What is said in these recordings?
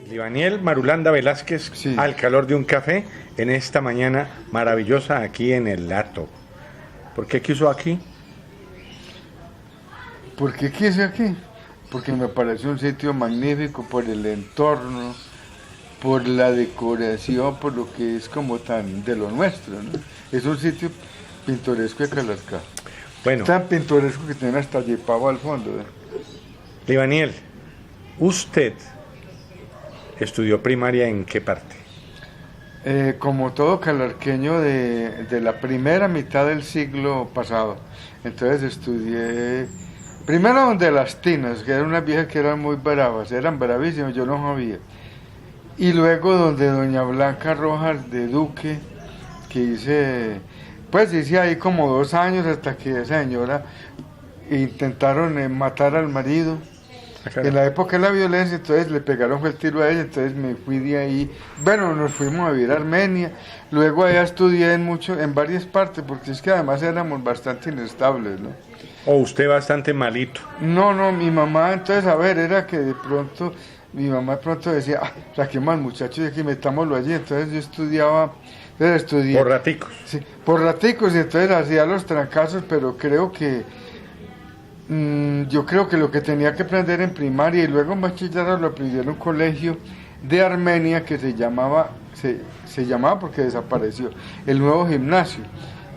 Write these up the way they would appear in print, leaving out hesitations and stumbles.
Libaniel Marulanda Velázquez, Sí. Al calor de un café, en esta mañana maravillosa aquí en el Lato. ¿Por qué quiso aquí? ¿Por qué quise aquí? Porque me pareció un sitio magnífico por el entorno, por la decoración, por lo que es como tan de lo nuestro, ¿no? Es un sitio pintoresco de Calarcá. Bueno, Tan pintoresco que tiene hasta Yepavo al fondo, ¿eh? Libaniel, ¿usted estudió primaria en qué parte? Como todo calarqueño de la primera mitad del siglo pasado. Entonces estudié primero donde las Tinas, que eran unas viejas que eran muy bravas, eran bravísimas, yo no sabía. Y luego donde doña Blanca Rojas de Duque, que hice ahí como 2 años hasta que esa señora intentaron matar al marido. En la época de la violencia, entonces le pegaron el tiro a ella, entonces me fui de ahí. Bueno, nos fuimos a vivir a Armenia, luego allá estudié en varias partes, porque es que además éramos bastante inestables, ¿no? ¿O usted bastante malito? No, mi mamá, entonces, a ver, era que de pronto, mi mamá de pronto decía, saquemos al muchacho de aquí, metámoslo allí, entonces yo estudié. Por raticos. Sí, por raticos, y entonces hacía los trancazos, pero creo que yo creo que lo que tenía que aprender en primaria y luego en bachillerato lo aprendí en un colegio de Armenia que se llamaba porque desapareció, el Nuevo Gimnasio,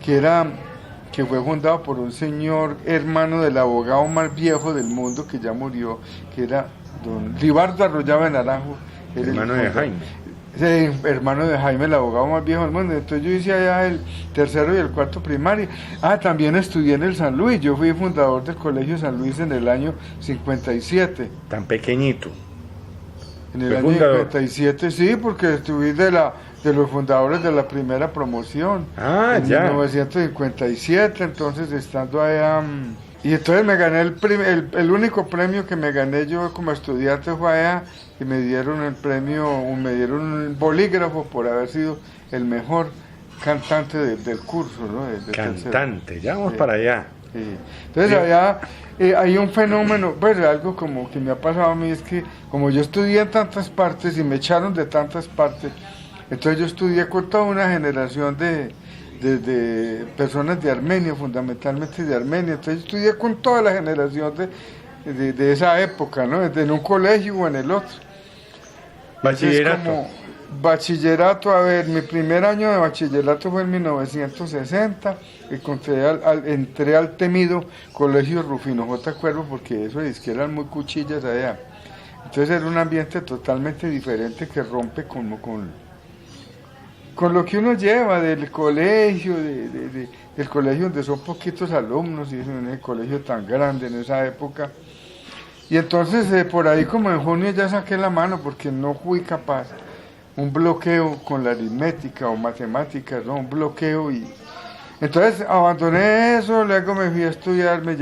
que fue fundado por un señor hermano del abogado más viejo del mundo que ya murió, que era don Libardo Arroyave Naranjo. Hermano de Jaime. Sí, hermano de Jaime, el abogado más viejo del mundo. Entonces yo hice allá el tercero y el cuarto primaria. También estudié en el San Luis. Yo fui fundador del Colegio San Luis en el año 57. Tan pequeñito. En el ¿Fue año fundador? 57, sí, porque estuve de los fundadores de la primera promoción. En Ya. 1957, entonces estando allá. Y entonces me gané el único premio que me gané yo como estudiante fue allá, y me dieron el premio, me dieron un bolígrafo por haber sido el mejor cantante del curso, ¿no? Cantante, ya vamos Sí. para allá. Sí. Entonces allá hay un fenómeno, pues algo como que me ha pasado a mí es que como yo estudié en tantas partes y me echaron de tantas partes, entonces yo estudié con toda una generación de personas de Armenia, fundamentalmente de Armenia, entonces yo estudié con toda la generación de esa época, ¿no? En un colegio o en el otro. Bachillerato. Como bachillerato, a ver, mi primer año de bachillerato fue en 1960 y entré al temido Colegio Rufino J. Cuervo, porque eso es que eran muy cuchillas allá. Entonces era un ambiente totalmente diferente que rompe como con lo que uno lleva del colegio, del colegio donde son poquitos alumnos y eso en el colegio tan grande en esa época. Y entonces por ahí como en junio ya saqué la mano porque no fui capaz. Un bloqueo con la aritmética o matemáticas, ¿no? Un bloqueo y... Entonces abandoné eso, luego me fui a estudiar, nos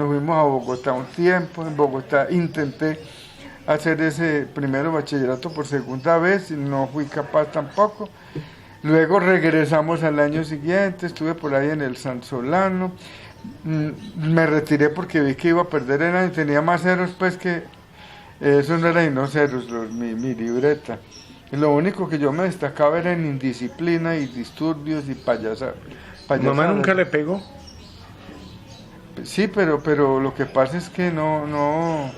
fuimos a Bogotá un tiempo, en Bogotá intenté hacer ese primero bachillerato por segunda vez y no fui capaz tampoco. Luego regresamos al año siguiente, estuve por ahí en el San Solano, me retiré porque vi que iba a perder el año, tenía más ceros pues que, eso no era sino ceros, mi libreta. Y lo único que yo me destacaba era en indisciplina y disturbios y payasadas. ¿Mamá nunca le pegó? Sí, pero lo que pasa es que no,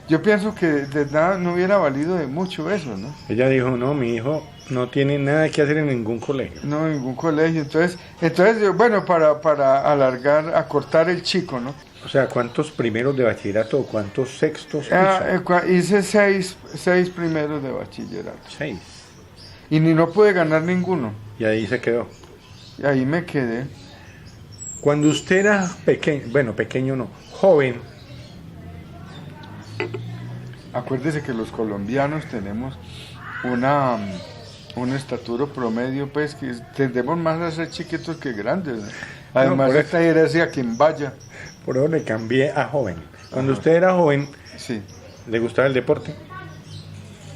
yo pienso que de nada no hubiera valido de mucho eso, ¿no? Ella dijo, no, mi hijo no tiene nada que hacer en ningún colegio. No, en ningún colegio. Entonces bueno, para acortar el chico, ¿no? O sea, ¿cuántos primeros de bachillerato o cuántos sextos hizo? Hice seis primeros de bachillerato. 6. Y no pude ganar ninguno. Y ahí se quedó. Y ahí me quedé. Cuando usted era pequeño, bueno, pequeño no, joven, Acuérdese que los colombianos tenemos una estatura promedio, pues, que tendemos más a ser chiquitos que grandes, ¿no? Además, por esta herencia quien vaya. por eso le cambié a joven. Cuando usted era joven, Sí, ¿le gustaba el deporte?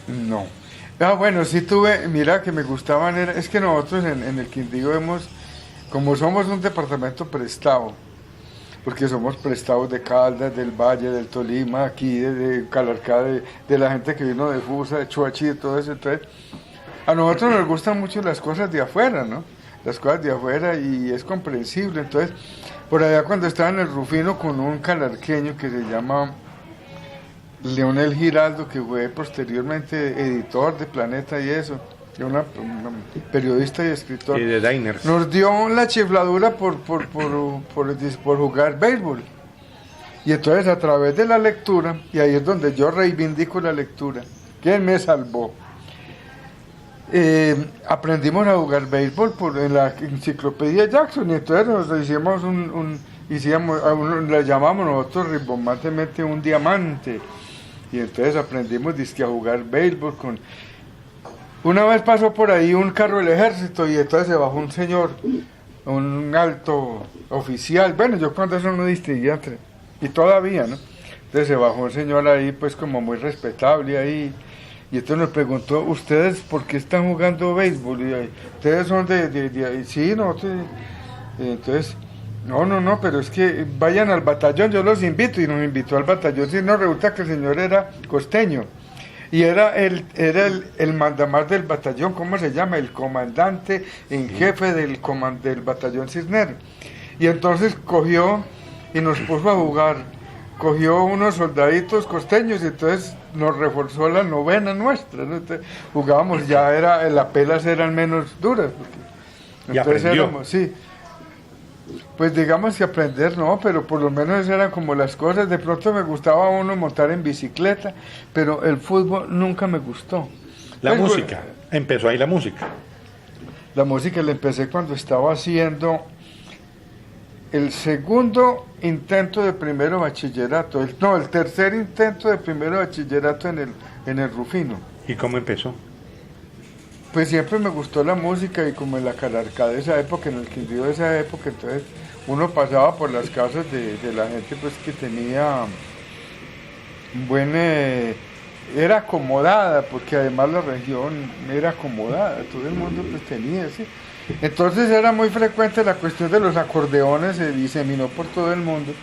no. Ah, bueno, sí tuve, mira que me gustaban, es que nosotros en el Quindío hemos, como somos un departamento prestado, porque somos prestados de Caldas, del Valle, del Tolima, aquí de Calarcá, de la gente que vino de Fusa, de Chuachi, de todo eso, entonces a nosotros nos gustan mucho las cosas de afuera, ¿no? Las cosas de afuera y es comprensible, entonces por allá cuando estaba en el Rufino con un calarqueño que se llama Leonel Giraldo, que fue posteriormente editor de Planeta y eso, una periodista y escritor, Y de Diners. nos dio la chifladura por jugar béisbol. Y entonces a través de la lectura, y ahí es donde yo reivindico la lectura, ¿quién me salvó? Aprendimos a jugar béisbol en la enciclopedia Jackson, y entonces nos hicimos le llamamos nosotros rimbombantemente un diamante. Y entonces aprendimos dizque a jugar béisbol con... Una vez pasó por ahí un carro del ejército y entonces se bajó un señor, un alto oficial. Bueno, yo cuando eso no distinguía entre... Y todavía, ¿no? Entonces se bajó un señor ahí, pues como muy respetable ahí. Y entonces nos preguntó, ¿ustedes por qué están jugando béisbol? Y ustedes son de sí, nosotros... Entonces... No, pero es que vayan al batallón, yo los invito, y nos invitó al batallón. Si no, resulta que el señor era costeño y era el mandamás del batallón, ¿cómo se llama? El comandante en jefe del batallón Cisnero. Y entonces cogió y nos puso a jugar, cogió unos soldaditos costeños y entonces nos reforzó la novena nuestra, ¿no? Entonces, jugábamos, las pelas eran menos duras, porque Y entonces aprendió. éramos, sí. Pues digamos que aprender no, pero por lo menos esas eran como las cosas. De pronto me gustaba a uno montar en bicicleta, pero el fútbol nunca me gustó. La Pues, música, empezó ahí la música. La música la empecé cuando estaba haciendo el segundo intento de primero bachillerato, el tercer intento de primero bachillerato en el Rufino. ¿Y cómo empezó? Pues siempre me gustó la música y como en la Calarcá de esa época, en el Quindío de esa época, entonces uno pasaba por las casas de la gente pues que tenía era acomodada, porque además la región era acomodada, todo el mundo pues tenía, ¿sí? Entonces era muy frecuente la cuestión de los acordeones, se diseminó por todo el mundo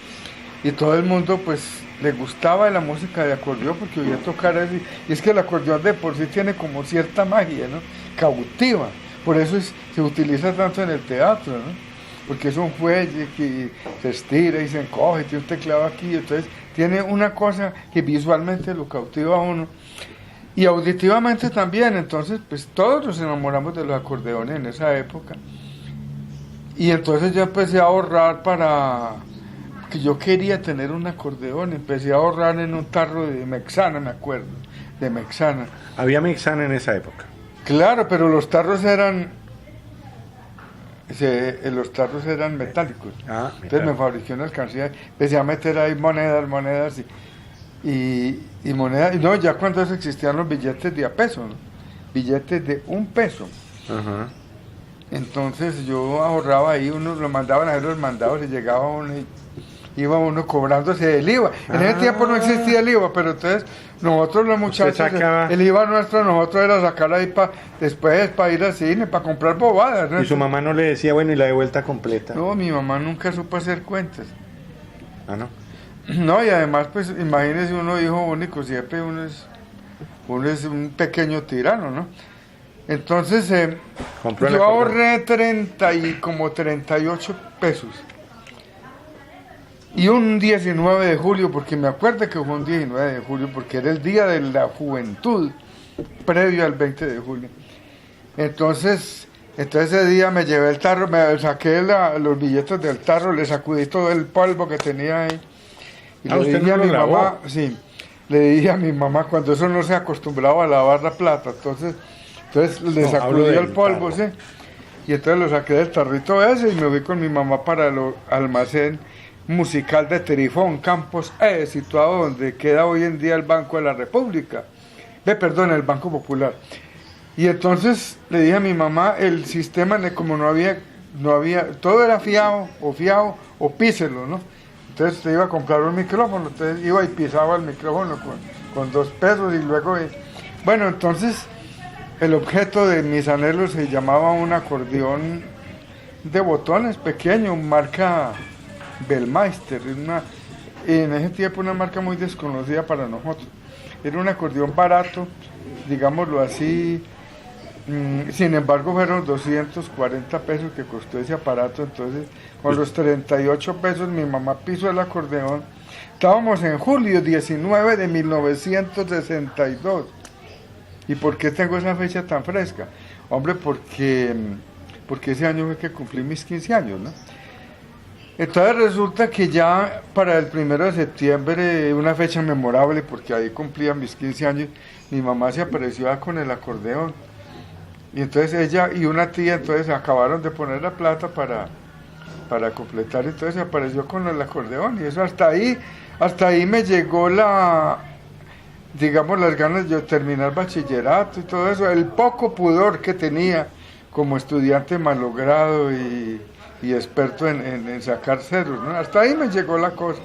y todo el mundo pues le gustaba la música de acordeón porque oía tocar así. Y es que el acordeón de por sí tiene como cierta magia, ¿no? Cautiva. Por eso se utiliza tanto en el teatro, ¿no? Porque es un fuelle que se estira y se encoge, tiene un teclado aquí, entonces tiene una cosa que visualmente lo cautiva a uno. Y auditivamente también, entonces pues todos nos enamoramos de los acordeones en esa época. Y entonces yo empecé a ahorrar que yo quería tener un acordeón, empecé a ahorrar en un tarro de Mexana, me acuerdo, de Mexana. Había Mexana en esa época. Claro, pero los tarros eran metálicos. Entonces me fabriqué una alcancía, empecé a meter ahí monedas y monedas. Y no, ya cuando eso existían los billetes de a peso, ¿no? Billetes de $1. Ajá. Entonces yo ahorraba ahí, uno lo mandaban a hacer los mandados y llegaba uno y iba uno cobrándose el IVA. En ese tiempo no existía el IVA, pero entonces nosotros los muchachos, el IVA nuestro, nosotros era sacar ahí después para ir al cine, para comprar bobadas, ¿no? Y su mamá no le decía, bueno, y la de vuelta completa. No, mi mamá nunca supo hacer cuentas. Ah, ¿no? No, y además, pues imagínese uno hijo único, siempre uno es un pequeño tirano, ¿no? Entonces, yo ahorré 38 pesos. Y un 19 de julio, porque me acuerdo que fue un 19 de julio, porque era el día de la juventud, previo al 20 de julio. Entonces ese día me llevé el tarro, me saqué los billetes del tarro, le sacudí todo el polvo que tenía ahí. Y le dije a mi mamá, sí, le dije a mi mamá, cuando eso no se acostumbraba a lavar la plata, entonces le sacudí el polvo, sí. Y entonces lo saqué del tarrito ese y me fui con mi mamá para el almacén musical de Terifón, Campos, situado donde queda hoy en día el Banco de la República. El Banco Popular. Y entonces le dije a mi mamá, el sistema, como no había, todo era fiado o píselo, ¿no? Entonces te iba a comprar un micrófono, entonces iba y pisaba el micrófono con $2 y luego... Bueno, entonces el objeto de mis anhelos se llamaba un acordeón de botones pequeño, marca Bellmeister, en ese tiempo una marca muy desconocida para nosotros. Era un acordeón barato, digámoslo así, sin embargo fueron 240 pesos que costó ese aparato. Entonces con los 38 pesos mi mamá pisó el acordeón. Estábamos en julio 19 de 1962. ¿Y por qué tengo esa fecha tan fresca? Hombre, porque ese año fue que cumplí mis 15 años, ¿no? Entonces resulta que ya para el 1 de septiembre, una fecha memorable, porque ahí cumplía mis 15 años, mi mamá se apareció con el acordeón. Y entonces ella y una tía entonces acabaron de poner la plata para completar, entonces se apareció con el acordeón. Y eso hasta ahí me llegó digamos, las ganas de terminar bachillerato y todo eso, el poco pudor que tenía como estudiante malogrado y experto en sacar ceros, ¿no? Hasta ahí me llegó la cosa.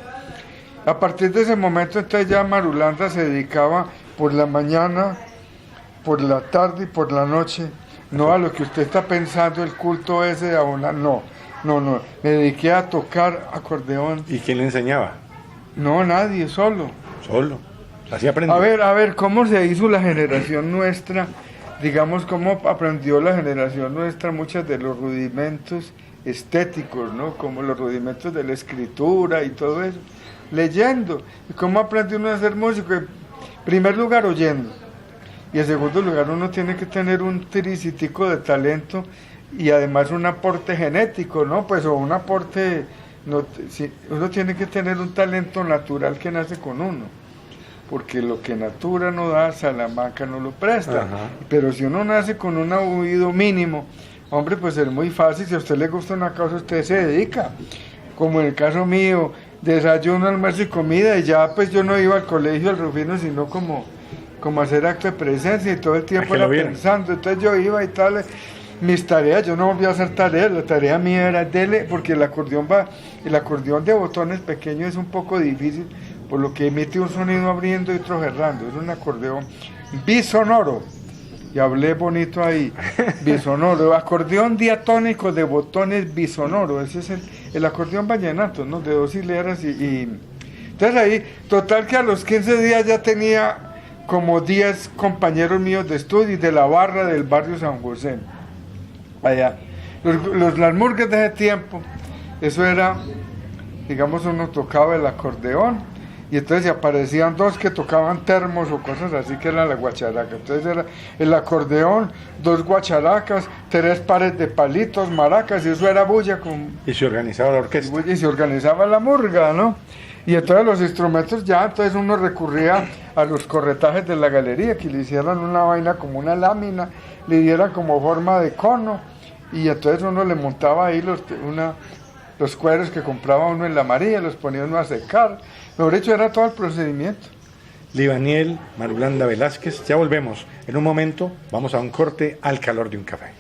A partir de ese momento entonces ya Marulanda se dedicaba por la mañana, por la tarde y por la noche, no a lo que usted está pensando, el culto ese de abonar, no, me dediqué a tocar acordeón. ¿Y quién le enseñaba? No, nadie, solo. Solo, así aprendió. A ver, ¿cómo se hizo la generación nuestra? Digamos, cómo aprendió la generación nuestra muchos de los rudimentos estéticos, ¿no? Como los rudimentos de la escritura y todo eso, leyendo. ¿Y cómo aprende uno a ser músico? En primer lugar, oyendo. Y en segundo lugar, uno tiene que tener un tricitico de talento y además un aporte genético, ¿no? Pues, o un aporte, uno tiene que tener un talento natural que nace con uno. Porque lo que natura no da, Salamanca no lo presta. Ajá. Pero si uno nace con un oído mínimo, hombre, pues es muy fácil. Si a usted le gusta una cosa, usted se dedica. Como en el caso mío, desayuno, almuerzo y comida, y ya pues yo no iba al colegio, al Rufino, sino como hacer acto de presencia, y todo el tiempo era pensando. Entonces yo iba y tal, mis tareas, yo no volví a hacer tareas, la tarea mía era porque el acordeón de botones pequeños es un poco difícil, por lo que emite un sonido abriendo y otro cerrando. Es un acordeón bisonoro. Y hablé bonito ahí, bisonoro, acordeón diatónico de botones bisonoro. Ese es el acordeón vallenato, ¿no? De 2 hileras y entonces ahí, total que a los 15 días ya tenía como 10 compañeros míos de estudio y de la barra del barrio San José. Allá, las murgas de ese tiempo, eso era, digamos, uno tocaba el acordeón, y entonces aparecían 2 que tocaban termos o cosas así, que era la guacharaca. Entonces era el acordeón, 2 guacharacas, 3 pares de palitos, maracas, y eso era bulla. Y se organizaba la orquesta. Y se organizaba la murga, ¿no? Y entonces los instrumentos ya, entonces uno recurría a los corretajes de la galería, que le hicieran una vaina como una lámina, le dieran como forma de cono, y entonces uno le montaba ahí los cueros que compraba uno en la María, los ponía uno a secar. Mejor dicho, era todo el procedimiento. Libaniel, Marulanda Velázquez, ya volvemos. En un momento vamos a un corte al calor de un café.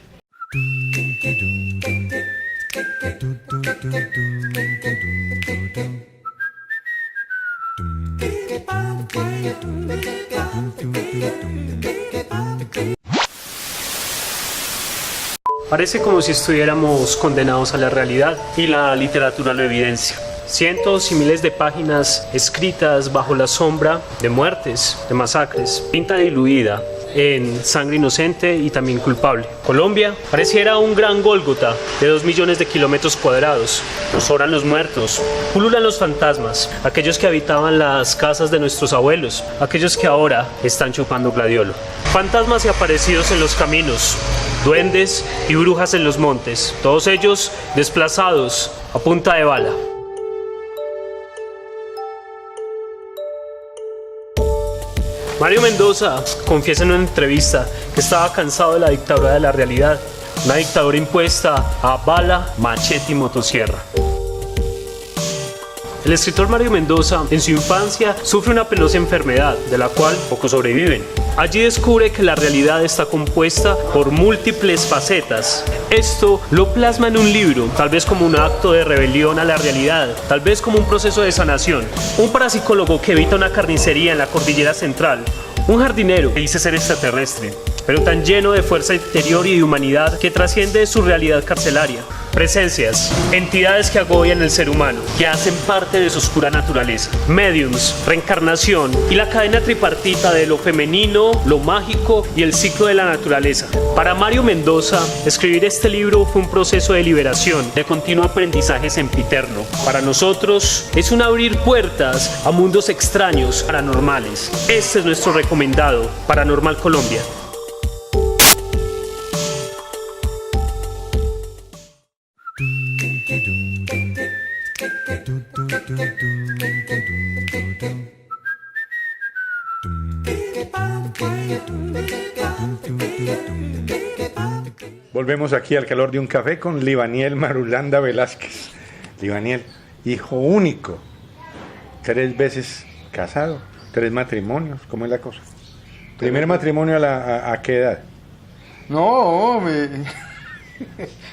Parece como si estuviéramos condenados a la realidad, y la literatura lo evidencia. Cientos y miles de páginas escritas bajo la sombra de muertes, de masacres, tinta diluida en sangre inocente y también culpable. Colombia pareciera un gran Gólgota de 2 millones de kilómetros cuadrados. Sobran los muertos, pululan los fantasmas, aquellos que habitaban las casas de nuestros abuelos, aquellos que ahora están chupando gladiolo. Fantasmas y aparecidos en los caminos, duendes y brujas en los montes, todos ellos desplazados a punta de bala. Mario Mendoza confiesa en una entrevista que estaba cansado de la dictadura de la realidad, una dictadura impuesta a bala, machete y motosierra. El escritor Mario Mendoza, en su infancia, sufre una penosa enfermedad, de la cual pocos sobreviven. Allí descubre que la realidad está compuesta por múltiples facetas. Esto lo plasma en un libro, tal vez como un acto de rebelión a la realidad, tal vez como un proceso de sanación. Un parapsicólogo que evita una carnicería en la cordillera central, un jardinero que dice ser extraterrestre, pero tan lleno de fuerza interior y de humanidad que trasciende su realidad carcelaria. Presencias, entidades que agobian el ser humano, que hacen parte de su oscura naturaleza. Mediums, reencarnación y la cadena tripartita de lo femenino, lo mágico y el ciclo de la naturaleza. Para Mario Mendoza, escribir este libro fue un proceso de liberación, de continuo aprendizaje sempiterno. Para nosotros, es un abrir puertas a mundos extraños, paranormales. Este es nuestro recomendado, Paranormal Colombia. Volvemos aquí al calor de un café con Libaniel Marulanda Velázquez. Libaniel, hijo único, 3 veces casado, 3 matrimonios, ¿cómo es la cosa? ¿Primer matrimonio a qué edad? No,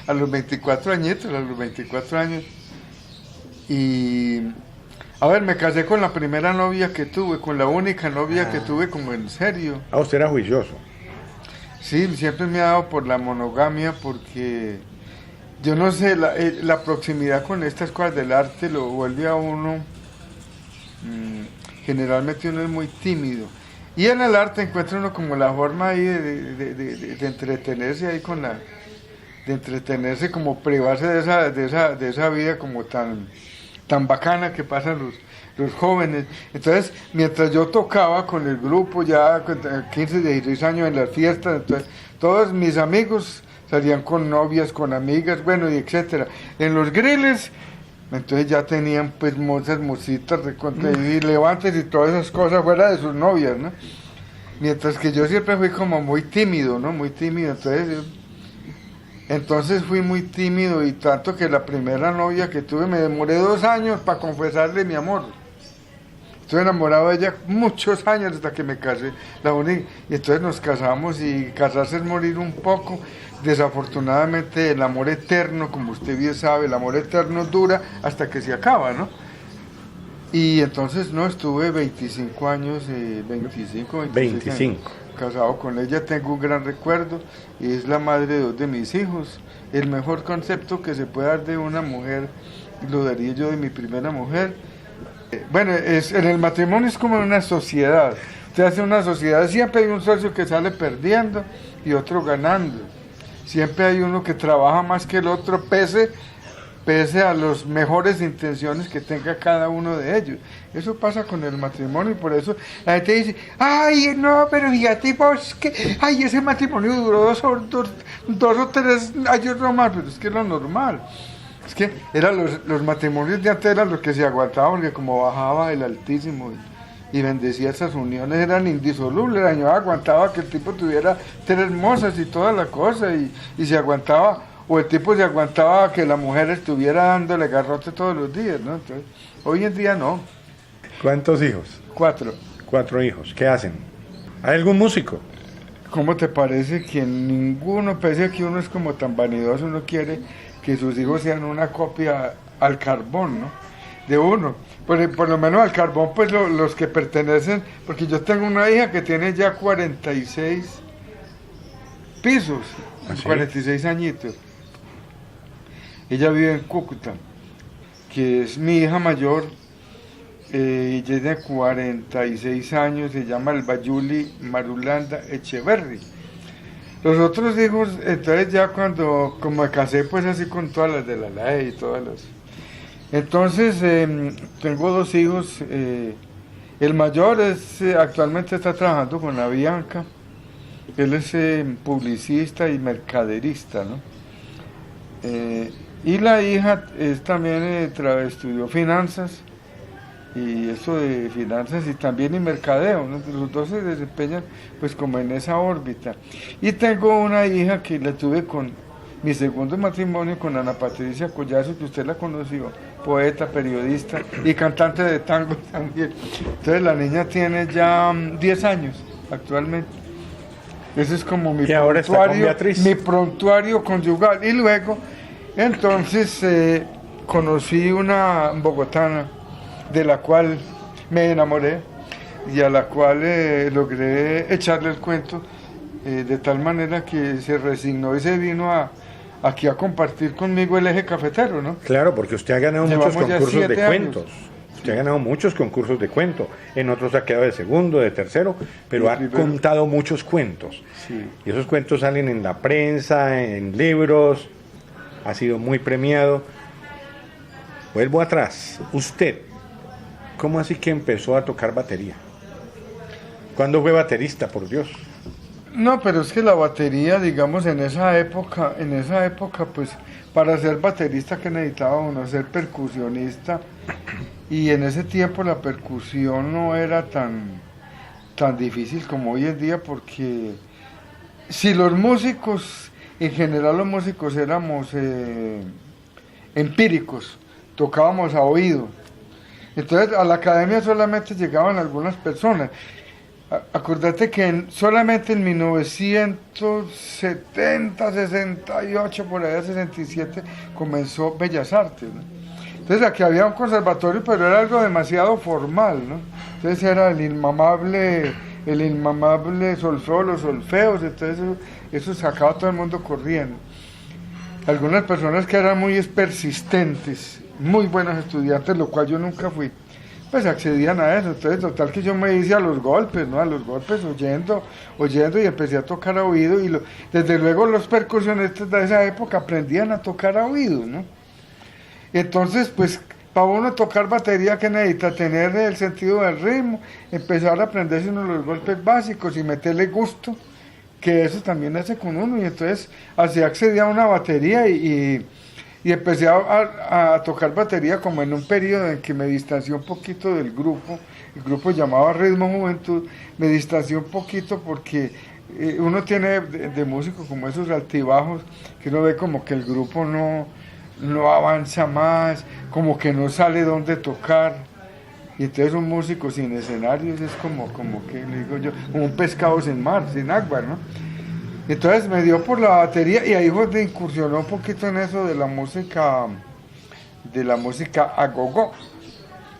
a los 24 añitos, a los 24 años. Y, a ver, me casé con la primera novia que tuve, con la única novia que tuve como en serio. Ah, usted era juicioso. Sí, siempre me ha dado por la monogamia porque, yo no sé, la proximidad con estas cosas del arte lo vuelve a uno, generalmente uno es muy tímido. Y en el arte encuentra uno como la forma ahí de entretenerse ahí con la... de entretenerse, como privarse de esa vida como tan bacana que pasan los jóvenes. Entonces, mientras yo tocaba con el grupo, ya 15, 16 años en las fiestas, entonces todos mis amigos salían con novias, con amigas, bueno, y etcétera. En los griles, entonces ya tenían pues mozas, mositas, y levantes y todas esas cosas fuera de sus novias, ¿no? Mientras que yo siempre fui como muy tímido, ¿no? Muy tímido, entonces fui muy tímido y tanto que la primera novia que tuve me demoré 2 años para confesarle mi amor. Estuve enamorado de ella muchos años hasta que me casé. Y entonces nos casamos y casarse es morir un poco. Desafortunadamente el amor eterno, como usted bien sabe, el amor eterno dura hasta que se acaba, ¿no? Y entonces no, estuve 25 años, 25 años casado con ella, tengo un gran recuerdo y es la madre de 2 de mis hijos. El mejor concepto que se puede dar de una mujer lo daría yo de mi primera mujer. Bueno, en el matrimonio es como una sociedad. Usted hace una sociedad, siempre hay un socio que sale perdiendo y otro ganando. Siempre hay uno que trabaja más que el otro, pese a las mejores intenciones que tenga cada uno de ellos. Eso pasa con el matrimonio y por eso la gente dice, ay, no, pero fíjate vos que, ay, ese matrimonio duró dos o tres años nomás, pero es que es lo normal. Es que los matrimonios de antes eran los que se aguantaban, porque como bajaba el Altísimo y bendecía esas uniones, eran indisolubles. La señora aguantaba que el tipo tuviera 3 hermosas y toda la cosa, y se aguantaba, o el tipo se aguantaba que la mujer estuviera dándole garrote todos los días, ¿no? Entonces, hoy en día no. ¿Cuántos hijos? 4. 4 hijos. ¿Qué hacen? ¿Hay algún músico? ¿Cómo te parece que ninguno, pese a que uno es como tan vanidoso, uno quiere que sus hijos sean una copia al carbón, ¿no? De uno. Por lo menos al carbón, pues los que pertenecen, porque yo tengo una hija que tiene ya 46 pisos, ¿Ah, sí? 46 añitos. Ella vive en Cúcuta, que es mi hija mayor, ella tiene 46 años, se llama Albayuli Marulanda Echeverri. Los otros hijos, entonces ya como me casé pues así con todas las de la ley y todas las... Entonces tengo 2 hijos, el mayor actualmente está trabajando con la Bianca, él es publicista y mercaderista, ¿no? Y la hija también estudió finanzas, y eso de finanzas y también en mercadeo, ¿no? Los 2 se desempeñan pues como en esa órbita. Y tengo una hija que la tuve con mi segundo matrimonio, con Ana Patricia Collazo, que usted la conoció, poeta, periodista y cantante de tango también. Entonces la niña tiene ya 10 años actualmente. Ese es como mi prontuario conyugal. Y luego, entonces, conocí una bogotana de la cual me enamoré y a la cual logré echarle el cuento de tal manera que se resignó y se vino aquí a compartir conmigo el eje cafetero, ¿no? Claro, porque usted ha ganado muchos Llevamos ya concursos de 7 años. cuentos. Usted ha ganado muchos concursos de cuento. En otros ha quedado de segundo, de tercero, pero De ha primero. contado muchos cuentos. Sí. Y esos cuentos salen en la prensa, en libros. Ha sido muy premiado. Vuelvo atrás. Usted, ¿cómo así que empezó a tocar batería? ¿Cuándo fue baterista, por Dios? No, pero es que la batería, digamos, en esa época, pues, para ser baterista que necesitaba uno ser percusionista, y en ese tiempo la percusión no era tan difícil como hoy en día, porque si los músicos, en general los músicos éramos empíricos, tocábamos a oído, entonces a la academia solamente llegaban algunas personas. Acordate que solamente en 1970, 68, por allá 67, comenzó Bellas Artes, ¿no? Entonces aquí había un conservatorio, pero era algo demasiado formal, ¿no? Entonces era el inmamable solfeo, los solfeos, entonces eso sacaba a todo el mundo corriendo. Algunas personas que eran muy persistentes, muy buenos estudiantes, lo cual yo nunca fui, pues accedían a eso. Entonces total que yo me hice a los golpes, ¿no? A los golpes, oyendo y empecé a tocar a oído, y desde luego los percusionistas de esa época aprendían a tocar a oído, ¿no? Entonces, pues, para uno tocar batería, que necesita tener el sentido del ritmo, empezar a aprenderse uno los golpes básicos y meterle gusto, que eso también hace con uno. Y entonces así accedí a una batería y empecé a tocar batería como en un periodo en que me distancié un poquito del grupo. El grupo llamaba Ritmo Juventud. Me distancié un poquito porque uno tiene de músico como esos altibajos, que uno ve como que el grupo no avanza más, como que no sale donde tocar. Y entonces un músico sin escenarios es como que, le digo yo, como un pescado sin mar, sin agua, ¿no? Entonces me dio por la batería, y ahí fue donde incursionó un poquito en eso de la música a go-go,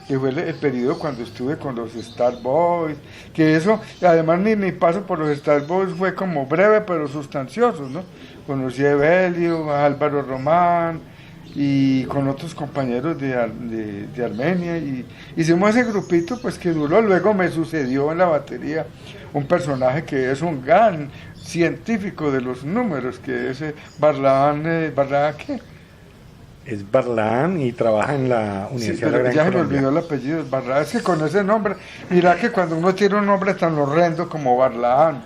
que fue el periodo cuando estuve con los Star Boys, que eso, además mi paso por los Star Boys fue como breve pero sustancioso, ¿no? Conocí a Evelio, a Álvaro Román, y con otros compañeros de Armenia, y hicimos ese grupito pues que duró. Luego me sucedió en la batería un personaje que es un gran científico de los números, que es ¿Barlaán qué? Es Barlaán y trabaja en la Universidad Sí, de la Gran ya se me Colombia. olvidó el apellido, es Barlaán. Es que con ese nombre, mira que cuando uno tiene un nombre tan horrendo como Barlaán,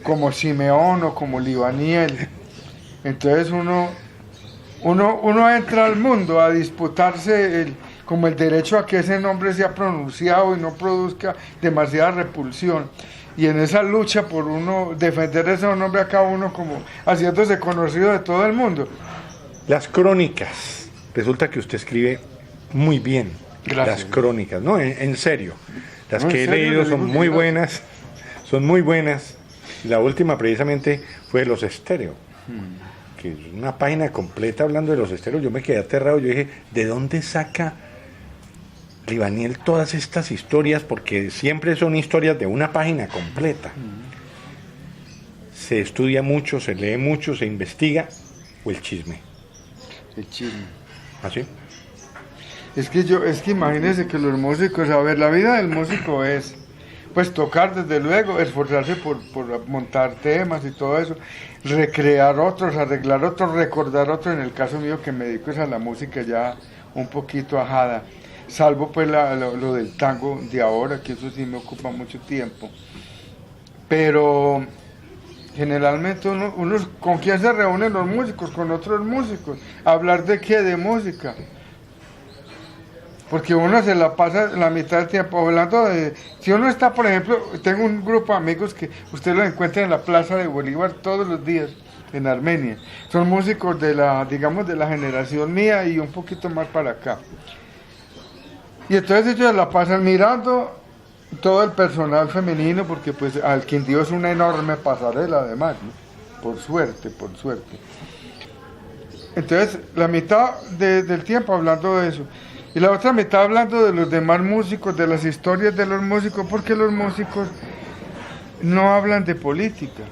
como Simeón o como Libaniel, entonces uno entra al mundo a disputarse como el derecho a que ese nombre sea pronunciado y no produzca demasiada repulsión. Y en esa lucha por uno defender ese nombre, acá uno como haciéndose conocido de todo el mundo. Las crónicas. Resulta que usted escribe muy bien. Gracias. Las crónicas, no, en serio. Las No, que he en serio, leído le son digo muy que buenas. Son muy buenas. La última precisamente fue de los estéreos. Que es una página completa hablando de los estéreos. Yo me quedé aterrado. Yo dije, ¿de dónde saca Libaniel todas estas historias? Porque siempre son historias de una página completa. Se estudia mucho, se lee mucho, se investiga, o el chisme. El chisme. ¿Así? Es que imagínense que los músicos, a ver, la vida del músico es, pues, tocar desde luego, esforzarse por montar temas y todo eso, recrear otros, arreglar otros, recordar otros. En el caso mío, que me dedico es a la música ya un poquito ajada, salvo pues lo del tango de ahora, que eso sí me ocupa mucho tiempo. Pero generalmente uno ¿con quién se reúnen los músicos? Con otros músicos. ¿Hablar de qué? De música. Porque uno se la pasa la mitad del tiempo hablando de... Si uno está, por ejemplo, tengo un grupo de amigos que usted los encuentra en la Plaza de Bolívar todos los días, en Armenia. Son músicos de la generación mía y un poquito más para acá. Y entonces ellos la pasan mirando todo el personal femenino, porque pues al Quindío es una enorme pasarela además, ¿no? Por suerte. Entonces la mitad del tiempo hablando de eso, y la otra mitad hablando de los demás músicos, de las historias de los músicos, porque los músicos no hablan de política.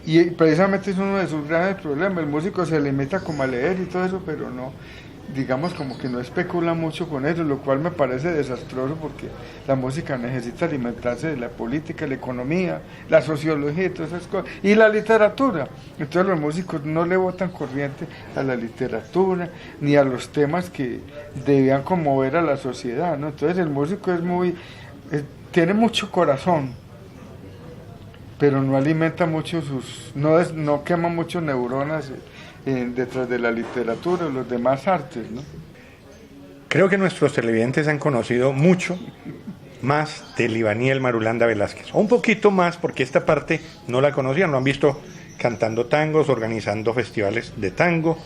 Y precisamente es uno de sus grandes problemas. El músico se limita como a leer y todo eso, pero no, digamos como que no especula mucho con eso, lo cual me parece desastroso porque la música necesita alimentarse de la política, la economía, la sociología y todas esas cosas, y la literatura. Entonces los músicos no le botan corriente a la literatura ni a los temas que debían conmover a la sociedad, ¿no? Entonces el músico es tiene mucho corazón, pero no alimenta mucho no quema mucho neuronas detrás de la literatura o los demás artes, ¿no? Creo que nuestros televidentes han conocido mucho más de Libaniel Marulanda Velázquez, o un poquito más, porque esta parte no la conocían, lo han visto cantando tangos, organizando festivales de tango,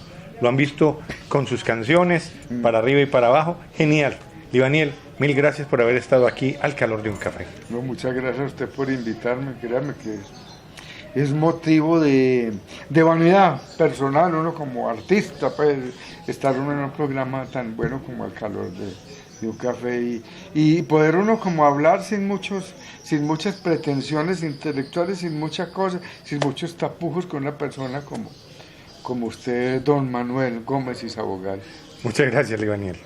lo han visto con sus canciones, para arriba y para abajo, genial. Libaniel, mil gracias por haber estado aquí al calor de un café. No, muchas gracias a usted por invitarme, créame que es motivo de vanidad personal, uno como artista, pues, estar uno en un programa tan bueno como El Calor de un Café y poder uno como hablar sin muchas pretensiones intelectuales, sin muchas cosas, sin muchos tapujos con una persona como usted, don Manuel Gómez y Sabogal. Muchas gracias, Libaniel.